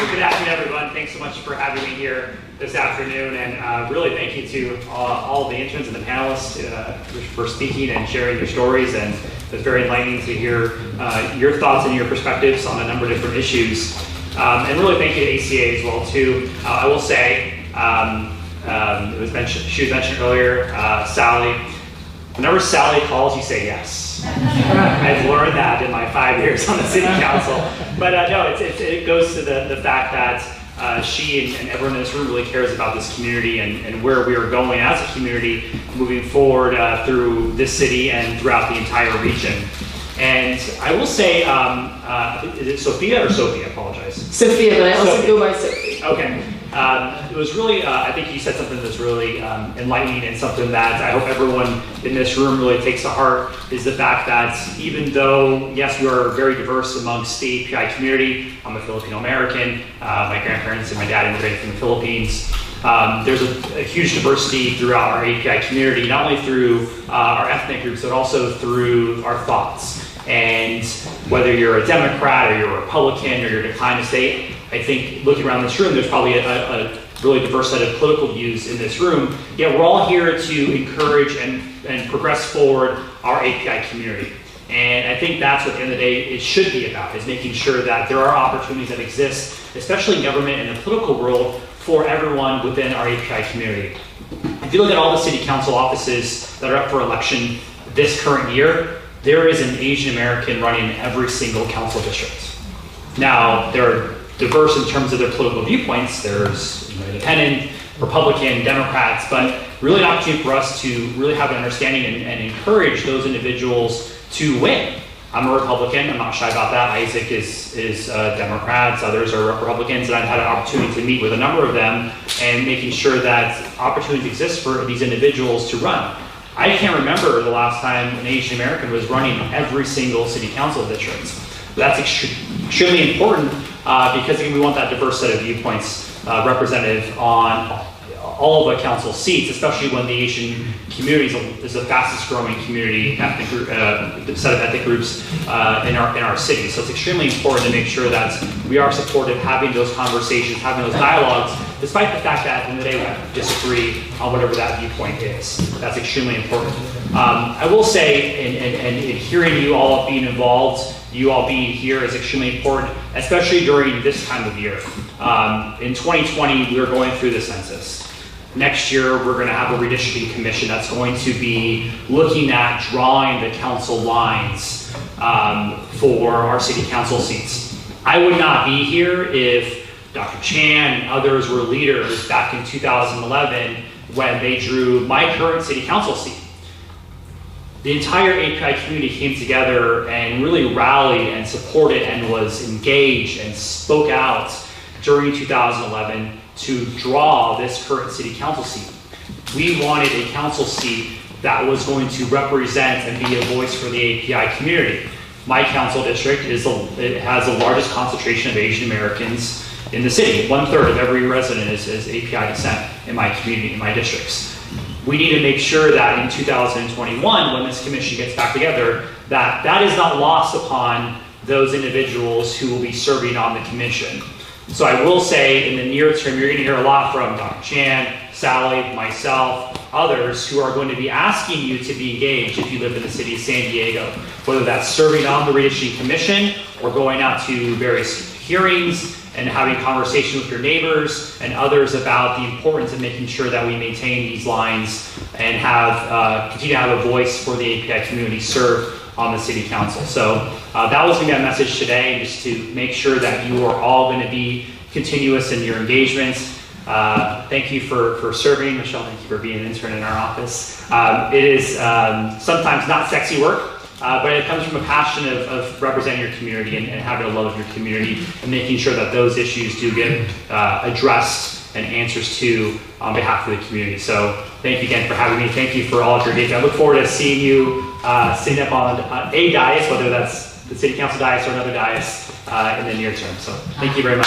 Good afternoon, everyone. Thanks so much for having me here this afternoon, and really thank you to all the interns and the panelists for speaking and sharing your stories. And it's very enlightening to hear your thoughts and your perspectives on a number of different issues. And really thank you to ACA as well too. I will say, it was mentioned, she was mentioned earlier, Sally. Whenever Sally calls, you say yes. I've learned that in my 5 years on the city council. But no, it goes to the fact that she and everyone in this room really cares about this community and where we are going as a community moving forward through this city and throughout the entire region. And I will say, is it Sophia or Sophie? I apologize. Sophia, but I also go by Sophie. Okay. It was really, I think you said something that's really enlightening, and something that I hope everyone in this room really takes to heart, is the fact that even though, yes, we are very diverse amongst the API community. I'm a Filipino American. My grandparents and my dad immigrated from the Philippines. There's a huge diversity throughout our API community, not only through our ethnic groups, but also through our thoughts. And whether you're a Democrat or you're a Republican or you're declining to state, I think looking around this room, there's probably a really diverse set of political views in this room. Yet we're all here to encourage and progress forward our API community. And I think that's what at the end of the day it should be about, is making sure that there are opportunities that exist, especially in government and the political world, for everyone within our API community. If you look at all the city council offices that are up for election this current year, there is an Asian American running every single council district. Now, they're diverse in terms of their political viewpoints. There's independent, Republican, Democrats, but really an opportunity for us to really have an understanding and encourage those individuals to win. I'm a Republican, I'm not shy about that. Isaac is Democrats, others are Republicans, and I've had an opportunity to meet with a number of them and making sure that opportunities exist for these individuals to run. I can't remember the last time an Asian American was running every single city council district. That's extremely important because again, we want that diverse set of viewpoints represented on all of the council seats, especially when the Asian community is the fastest growing community, ethnic group, set of ethnic groups in our city. So it's extremely important to make sure that we are supportive, having those conversations, having those dialogues, despite the fact that at the end of the day we have to disagree on whatever that viewpoint is. That's extremely important. I will say, in hearing you all being involved, you all being here is extremely important, especially during this time of year. In 2020, we are going through the census. Next year, we're going to have a redistricting commission that's going to be looking at drawing the council lines for our city council seats. I would not be here if Dr. Chan and others were leaders back in 2011 when they drew my current city council seat. The entire API community came together and really rallied and supported and was engaged and spoke out during 2011 to draw this current city council seat. We wanted a council seat that was going to represent and be a voice for the API community. My council district has the largest concentration of Asian Americans in the city. 1/3 of every resident is API descent in my community, in my districts. We need to make sure that in 2021, when this commission gets back together, that is not lost upon those individuals who will be serving on the commission. So I will say, in the near term, you're going to hear a lot from Dr. Chan, Sally, myself, others who are going to be asking you to be engaged if you live in the city of San Diego, whether that's serving on the Redistricting Commission or going out to various hearings and having conversations with your neighbors and others about the importance of making sure that we maintain these lines and continue to have a voice for the API community served on the city council. So that was going to be my message today, just to make sure that you are all going to be continuous in your engagements. Thank you for serving. Michelle, thank you for being an intern in our office. It is sometimes not sexy work, but it comes from a passion of representing your community and having a love of your community and making sure that those issues do get addressed and answers to on behalf of the community. So thank you again for having me. Thank you for all of your engagement. I look forward to seeing you sitting up on a dais, whether that's the city council dais or another dais in the near term. So thank you very much.